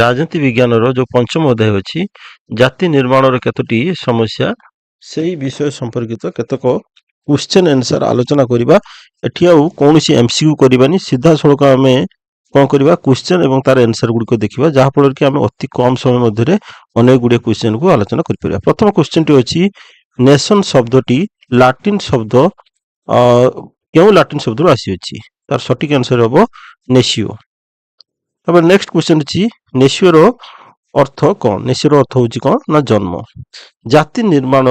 ରାଜନୀତି ବିଜ୍ଞାନର ଯୋଉ ପଞ୍ଚମ ଅଧ୍ୟାୟ ଅଛି, ଜାତି ନିର୍ମାଣର କେତୋଟି ସମସ୍ୟା, ସେଇ ବିଷୟ ସମ୍ପର୍କିତ କେତେକ କ୍ୱେଶ୍ଚେନ୍ ଆନ୍ସର ଆଲୋଚନା କରିବା। ଏଠି ଆଉ କୌଣସି MCQ କରିବାନି, ସିଧାସଳଖ ଆମେ କ'ଣ କରିବା, କ୍ୱେଶ୍ଚେନ୍ ଏବଂ ତାର ଆନ୍ସର ଗୁଡ଼ିକ ଦେଖିବା, ଯାହାଫଳରେ କି ଆମେ ଅତି କମ୍ ସମୟ ମଧ୍ୟରେ ଅନେକ ଗୁଡ଼ିଏ କ୍ୱେଶ୍ଚେନ୍କୁ ଆଲୋଚନା କରିପାରିବା। ପ୍ରଥମ କ୍ୱେଶ୍ଚେନ୍ଟି ଅଛି, ନେସନ୍ ଶବ୍ଦଟି ଲାଟିନ୍ ଶବ୍ଦ କେଉଁ ଲାଟିନ୍ ଶବ୍ଦରୁ ଆସିଅଛି? ତାର ସଠିକ୍ ଆନ୍ସର ହେବ ନେସିଓ। তারপর নেক্সট কোশ্চেন ଅଛି, ନେସିଓର ଅର୍ଥ କ'ଣ? ନେସିଓର ଅର୍ଥ ହେଉଛି କ'ଣ ନା ଜନ୍ମ। ଜାତି ନିର୍ମାଣ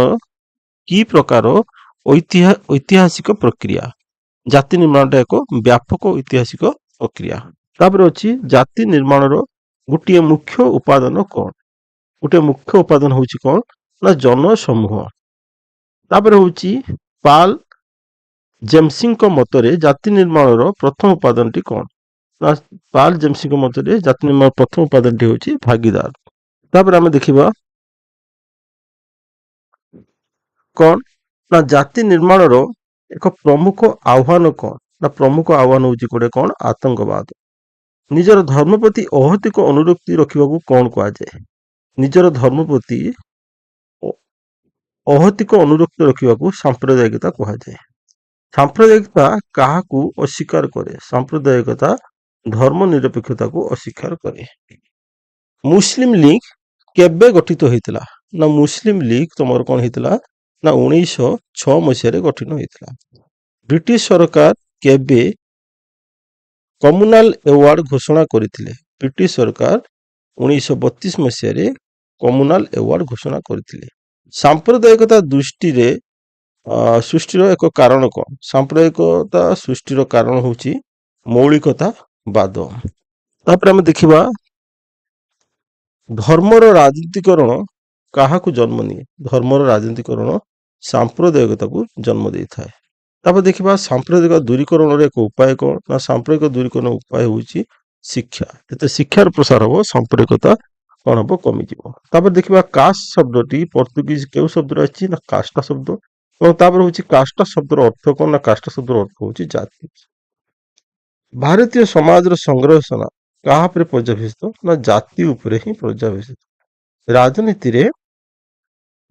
କି ପ୍ରକାର ଐତିହାସିକ ପ୍ରକ୍ରିୟା? ଜାତି ନିର୍ମାଣଟା ଏକ ବ୍ୟାପକ ଐତିହାସିକ ପ୍ରକ୍ରିୟା। ତାପରେ ଅଛି, ଜାତି ନିର୍ମାଣର ଗୋଟିଏ ମୁଖ୍ୟ ଉପାଦାନ କ'ଣ? ଗୋଟିଏ ମୁଖ୍ୟ ଉପାଦାନ ହେଉଛି କ'ଣ ନା ଜନସମୂହ। ତାପରେ ହେଉଛି, ପାଲ୍ ଜେମ୍ସିଙ୍କ ମତରେ ଜାତି ନିର୍ମାଣର ପ୍ରଥମ ଉପାଦାନଟି କ'ଣ? ପାଲ୍ ଜେମ୍ସିଙ୍କ ମତରେ ଜାତି ନିର୍ମାଣ ପ୍ରଥମ ଉପାଦାନଟି ହେଉଛି ଭାଗିଦାର। ତାପରେ ଆମେ ଦେଖିବା କ'ଣ ନା ଜାତି ନିର୍ମାଣର ଏକ ପ୍ରମୁଖ ଆହ୍ୱାନ କ'ଣ? ନା ପ୍ରମୁଖ ଆହ୍ୱାନ ହେଉଛି ଗୋଟେ କ'ଣ? ଆତଙ୍କବାଦ। ନିଜର ଧର୍ମ ପ୍ରତି ଅହୈତୁକ ଅନୁରକ୍ତି ରଖିବାକୁ କ'ଣ କୁହାଯାଏ? ନିଜର ଧର୍ମ ପ୍ରତି ଅହୈତୁକ ଅନୁରକ୍ତି ରଖିବାକୁ ସାମ୍ପ୍ରଦାୟିକତା କୁହାଯାଏ। ସାମ୍ପ୍ରଦାୟିକତା କାହାକୁ ଅସ୍ୱୀକାର କରେ? ସାମ୍ପ୍ରଦାୟିକତା ଧର୍ମ ନିରପେକ୍ଷତାକୁ ଅସ୍ୱୀକାର କରେ। ମୁସଲିମ ଲିଗ୍ କେବେ ଗଠିତ ହୋଇଥିଲା? ନା ମୁସଲିମ ଲିଗ୍ ତମର କ'ଣ ହେଇଥିଲା ନା 1906 ମସିହାରେ ଗଠନ ହୋଇଥିଲା। ବ୍ରିଟିଶ ସରକାର କେବେ କମ୍ୟୁନାଲ ଆୱାର୍ଡ ଘୋଷଣା କରିଥିଲେ? ବ୍ରିଟିଶ ସରକାର 1932 ମସିହାରେ କମ୍ୟୁନାଲ ଆୱାର୍ଡ ଘୋଷଣା କରିଥିଲେ। ସାମ୍ପ୍ରଦାୟିକତା ସୃଷ୍ଟିର ଏକ କାରଣ କ'ଣ? ସାମ୍ପ୍ରଦାୟିକତା ସୃଷ୍ଟିର କାରଣ ହେଉଛି ମୌଳିକତାବାଦ। ତାପରେ ଆମେ ଦେଖିବା, ଧର୍ମର ରାଜନୀତିକରଣ କାହାକୁ ଜନ୍ମ ନିଏ? ଧର୍ମର ରାଜନୀତିକରଣ ସାମ୍ପ୍ରଦାୟିକତାକୁ ଜନ୍ମ ଦେଇଥାଏ। ତାପରେ ଦେଖିବା, ସାମ୍ପ୍ରଦାୟିକ ଦୂରୀକରଣର ଏକ ଉପାୟ କ'ଣ? ନା ସାମ୍ପ୍ରଦାୟିକ ଦୂରୀକରଣ ଉପାୟ ହେଉଛି ଶିକ୍ଷା। ଯେତେ ଶିକ୍ଷାର ପ୍ରସାର ହେବ, ସାମ୍ପ୍ରଦାୟିକତା କ'ଣ ହେବ? କମିଯିବ। ତାପରେ ଦେଖିବା, କାଷ୍ଟ ଶବ୍ଦଟି ପର୍ତ୍ତୁଗୀଜ କେଉଁ ଶବ୍ଦରୁ ଆସିଛି? ନା କାଷ୍ଟା ଶବ୍ଦ। ଏବଂ ତାପରେ ହେଉଛି, କାଷ୍ଟା ଶବ୍ଦର ଅର୍ଥ କ'ଣ? ନା କାଷ୍ଟା ଶବ୍ଦର ଅର୍ଥ ହେଉଛି ଜାତି। ଭାରତୀୟ ସମାଜର ସଂରଚନା କାହା ଉପରେ ପର୍ଯ୍ୟବେସିତ? ନା ଜାତି ଉପରେ ହିଁ ପର୍ଯ୍ୟବେସିତ। ରାଜନୀତିରେ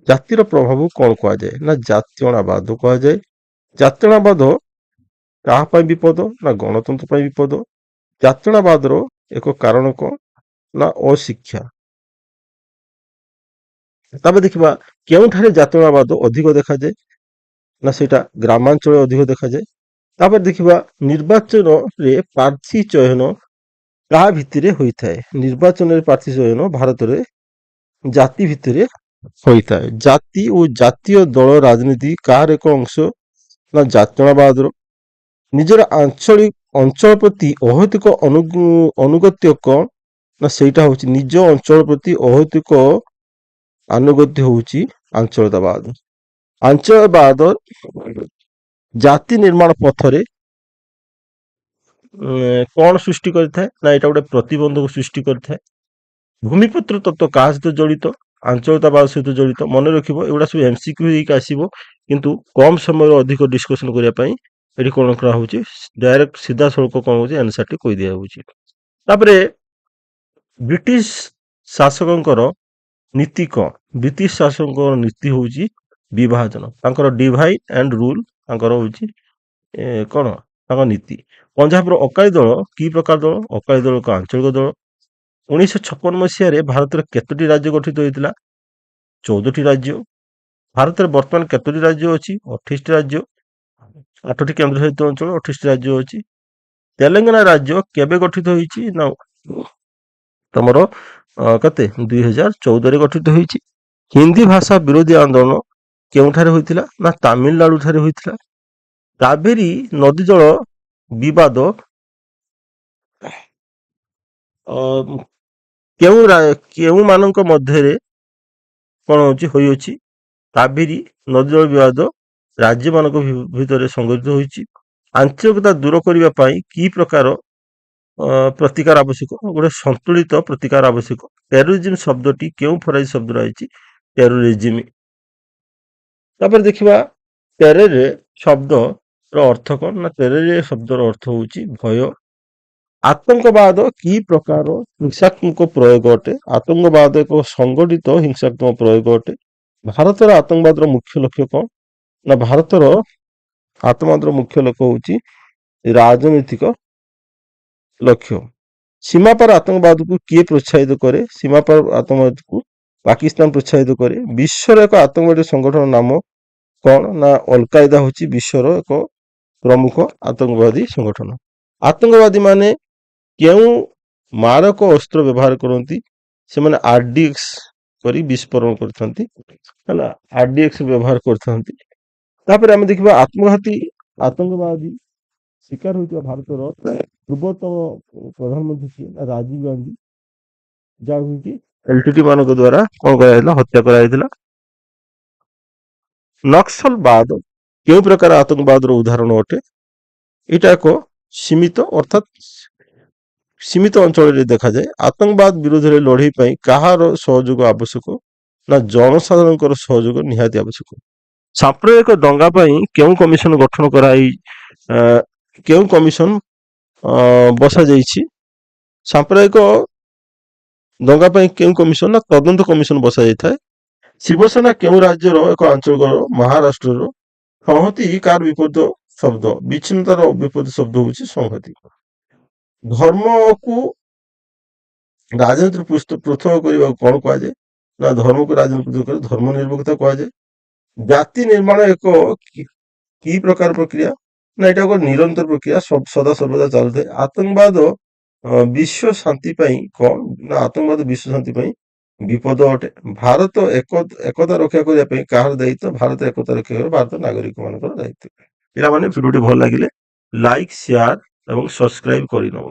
ଜାତିର ପ୍ରଭାବକୁ କ'ଣ କୁହାଯାଏ? ନା ଜାତୀୟତାବାଦ କୁହାଯାଏ। ଜାତୀୟତାବାଦ କାହା ପାଇଁ ବିପଦ? ନା ଗଣତନ୍ତ୍ର ପାଇଁ ବିପଦ। ଜାତୀୟତାବାଦର ଏକ କାରଣ କ'ଣ? ନା ଅଶିକ୍ଷା। ତାପରେ ଦେଖିବା, କେଉଁଠାରେ ଜାତୀୟତାବାଦ ଅଧିକ ଦେଖାଯାଏ? ନା ସେଇଟା ଗ୍ରାମାଞ୍ଚଳରେ ଅଧିକ ଦେଖାଯାଏ। ତାପରେ ଦେଖିବା, ନିର୍ବାଚନରେ ପ୍ରାର୍ଥୀ ଚୟନ କାହା ଭିତ୍ତିରେ ହୋଇଥାଏ? ନିର୍ବାଚନରେ ପ୍ରାର୍ଥୀ ଚୟନ ଭାରତରେ ଜାତି ଭିତ୍ତିରେ ହୋଇଥାଏ। ଜାତି ଓ ଜାତୀୟ ଦଳ ରାଜନୀତି କାହାର ଏକ ଅଂଶ? ନା ଜାତୀୟତାବାଦର। ନିଜର ଅଞ୍ଚଳ ପ୍ରତି ଅହୈତୁକ ଅନୁଗତ୍ୟ କ'ଣ? ନା ସେଇଟା ହେଉଛି ନିଜ ଅଞ୍ଚଳ ପ୍ରତି ଅହୈତୁକ ଆନୁଗତ୍ୟ ହେଉଛି ଆଞ୍ଚଳତାବାଦ। ଆଞ୍ଚଳବାଦ ଜାତି ନିର୍ମାଣ ପଥରେ କ'ଣ ସୃଷ୍ଟି କରିଥାଏ? ନା ଏଇଟା ଗୋଟେ ପ୍ରତିବନ୍ଧକ ସୃଷ୍ଟି କରିଥାଏ। ଭୂମିପତ୍ର ତତ୍ତ୍ୱ କାହା ସହିତ ଜଡ଼ିତ? ଆଞ୍ଚଳତାବାଦ ସହିତ ଜଡ଼ିତ। ମନେ ରଖିବ, ଏଗୁଡ଼ା ସବୁ MCQ ହେଇକି ଆସିବ, କିନ୍ତୁ କମ୍ ସମୟରେ ଅଧିକ ଡିସ୍କସନ୍ କରିବା ପାଇଁ ଏଠି କ'ଣ କରାହେଉଛି? ଡାଇରେକ୍ଟ ସିଧାସଳଖ କ'ଣ ହେଉଛି? ଆନ୍ସରଟି କହିଦିଆହେଉଛି। ତାପରେ ବ୍ରିଟିଶ ଶାସକଙ୍କର ନୀତି କ'ଣ? ବ୍ରିଟିଶ ଶାସକଙ୍କର ନୀତି ହେଉଛି ବିଭାଜନ। ତାଙ୍କର ଡିଭାଇଡ୍ ଆଣ୍ଡ ରୁଲ୍ ତାଙ୍କର ହେଉଛି କ'ଣ? ତାଙ୍କ ନୀତି। ପଞ୍ଜାବର ଅକାଳୀ ଦଳ କି ପ୍ରକାର ଦଳ? ଅକାଳୀ ଦଳ ଏକ ଆଞ୍ଚଳିକ ଦଳ। 1956 ମସିହାରେ ଭାରତରେ କେତୋଟି ରାଜ୍ୟ ଗଠିତ ହୋଇଥିଲା? 14ଟି ରାଜ୍ୟ। ଭାରତରେ ବର୍ତ୍ତମାନ କେତୋଟି ରାଜ୍ୟ ଅଛି? 28ଟି ରାଜ୍ୟ। 8ଟି କେନ୍ଦ୍ରଶାସିତ ଅଞ୍ଚଳ, 28ଟି ରାଜ୍ୟ ଅଛି। ତେଲେଙ୍ଗାନା ରାଜ୍ୟ କେବେ ଗଠିତ ହୋଇଛି? ନା ତମର କେତେ 2014ରେ ଗଠିତ ହୋଇଛି। ହିନ୍ଦୀ ଭାଷା ବିରୋଧୀ ଆନ୍ଦୋଳନ କେଉଁଠାରେ ହୋଇଥିଲା? ନା ତାମିଲନାଡୁ ଠାରେ ହୋଇଥିଲା। କାବେରୀ ନଦୀ ଜଳ ବିବାଦ କେଉଁମାନଙ୍କ ମଧ୍ୟରେ କ'ଣ ହେଉଛି ହୋଇଅଛି? କାବେରୀ ନଦୀ ଜଳ ବିବାଦ ରାଜ୍ୟମାନଙ୍କ ଭିତରେ ସଂଗଠିତ ହୋଇଛି। ଆଞ୍ଚଳିକତା ଦୂର କରିବା ପାଇଁ କି ପ୍ରକାର ପ୍ରତିକାର ଆବଶ୍ୟକ? ଗୋଟେ ସନ୍ତୁଳିତ ପ୍ରତିକାର ଆବଶ୍ୟକ। ଟେରୋରିଜିମ୍ ଶବ୍ଦଟି କେଉଁ ଫରାସୀ ଶବ୍ଦରୁ ଆସିଛି? ଟେରୋରିଜିମ୍। ତାପରେ ଦେଖିବା, ଟେରର ଶବ୍ଦର ଅର୍ଥ କ'ଣ? ନା ଟେରର ଶବ୍ଦର ଅର୍ଥ ହେଉଛି ଭୟ, ଆତଙ୍କବାଦ କି ପ୍ରକାର ହିଂସାତ୍ମକ ପ୍ରୟୋଗ ଅଟେ? ଆତଙ୍କବାଦ ଏକ ସଂଗଠିତ ହିଂସାତ୍ମକ ପ୍ରୟୋଗ ଅଟେ। ଭାରତର ଆତଙ୍କବାଦର ମୁଖ୍ୟ ଲକ୍ଷ୍ୟ କଣ? ନା ଭାରତର ଆତଙ୍କବାଦର ମୁଖ୍ୟ ଲକ୍ଷ୍ୟ ହେଉଛି ରାଜନୈତିକ ଲକ୍ଷ୍ୟ। ସୀମାପାର ଆତଙ୍କବାଦକୁ କିଏ ପ୍ରୋତ୍ସାହିତ କରେ? ସୀମାପାର ଆତଙ୍କବାଦକୁ ପାକିସ୍ତାନ ପ୍ରୋତ୍ସାହିତ କରେ। ବିଶ୍ୱର ଏକ ଆତଙ୍କବାଦୀ ସଂଗଠନ ନାମ କଣ? ନା ଅଲକାଏଦା ହେଉଛି ବିଶ୍ୱର ଏକ ପ୍ରମୁଖ ଆତଙ୍କବାଦୀ ସଂଗଠନ। ଆତଙ୍କବାଦୀ ମାନେ କେଉଁ ମାରକ ଅସ୍ତ୍ର ବ୍ୟବହାର କରନ୍ତି? ସେମାନେ ଆରଡିଏକ୍ସ କରି ବିସ୍ଫୋରଣ କରିଥାନ୍ତି ହେଲା, ଆରଡିଏକ୍ସ ବ୍ୟବହାର କରିଥାନ୍ତି। ତାପରେ ଆମେ ଦେଖିବା ଆତ୍ମଘାତୀ ଆତଙ୍କବାଦୀ ଶିକାର ହୋଇଥିବା ଭାରତର ପୂର୍ବତନ ପ୍ରଧାନମନ୍ତ୍ରୀ କିଏ? ନା ରାଜୀବ ଗାନ୍ଧୀ, ଯାହାକୁ କି ଏଲଟିଟି ମାନଙ୍କ ଦ୍ଵାରା କଣ କରାଯାଇଥିଲା? ହତ୍ୟା କରାଯାଇଥିଲା। ନକ୍ସଲବାଦ କେଉଁ ପ୍ରକାର ଆତଙ୍କବାଦର ଉଦାହରଣ ଅଟେ? ଏଇଟା ଏକ ସୀମିତ ଅର୍ଥାତ୍ ସୀମିତ ଅଞ୍ଚଳରେ ଦେଖାଯାଏ। ଆତଙ୍କବାଦ ବିରୋଧରେ ଲଢେଇ ପାଇଁ କାହାର ସହଯୋଗ ଆବଶ୍ୟକ? ନା ଜନସାଧାରଣଙ୍କର ସହଯୋଗ ନିହାତି ଆବଶ୍ୟକ। ସାମ୍ପ୍ରଦାୟିକ ଦଙ୍ଗା ପାଇଁ କେଉଁ କମିଶନ ଗଠନ କରାଇ କେଉଁ କମିଶନ ବସାଯାଇଛି? ସାମ୍ପ୍ରଦାୟିକ ଦଙ୍ଗା ପାଇଁ କେଉଁ କମିଶନ? ନା ତଦନ୍ତ କମିଶନ ବସାଯାଇଥାଏ। ଶିବସେନା କେଉଁ ରାଜ୍ୟର ଏକ ଆଞ୍ଚଳିକ? ମହାରାଷ୍ଟ୍ରର। ସଂହତି କାହାର ବିପରୀତ ଶବ୍ଦ? ବିଚ୍ଛିନ୍ନତାର ବିପରୀତ ଶବ୍ଦ ହଉଛି ସଂହତି। ଧର୍ମକୁ ରାଜନୀତିରେ ପୃଥକ କରିବାକୁ କଣ କୁହାଯାଏ? ନା ଧର୍ମକୁ ରାଜନୀତି ପୃଥକ କରି ଧର୍ମ ନିରପେକ୍ଷତା କୁହାଯାଏ। ଜାତି ନିର୍ମାଣ ଏକ କି ପ୍ରକାର ପ୍ରକ୍ରିୟା? ନା ଏଇଟା ଏକ ନିରନ୍ତର ପ୍ରକ୍ରିୟା, ସଦା ସର୍ବଦା ଚାଲୁଥାଏ। ଆତଙ୍କବାଦ ବିଶ୍ୱ ଶାନ୍ତି ପାଇଁ କଣ? ନା ଆତଙ୍କବାଦ ବିଶ୍ୱ ଶାନ୍ତି ପାଇଁ ବିପଦ ଅଟେ। ଭାରତ ଏକତା ରକ୍ଷା କରିବା ପାଇଁ କାହାର ଦାୟିତ୍ୱ? ଭାରତ ଏକତା ରକ୍ଷା କରିବା ଭାରତ ନାଗରିକ ମାନଙ୍କର ଦାୟିତ୍ୱ। ପିଲାମାନେ ଭିଡିଓଟି ଭଲ ଲାଗିଲେ ଲାଇକ୍, ସେୟାର ଏବଂ ସବସ୍କ୍ରାଇବ କରିନେବ।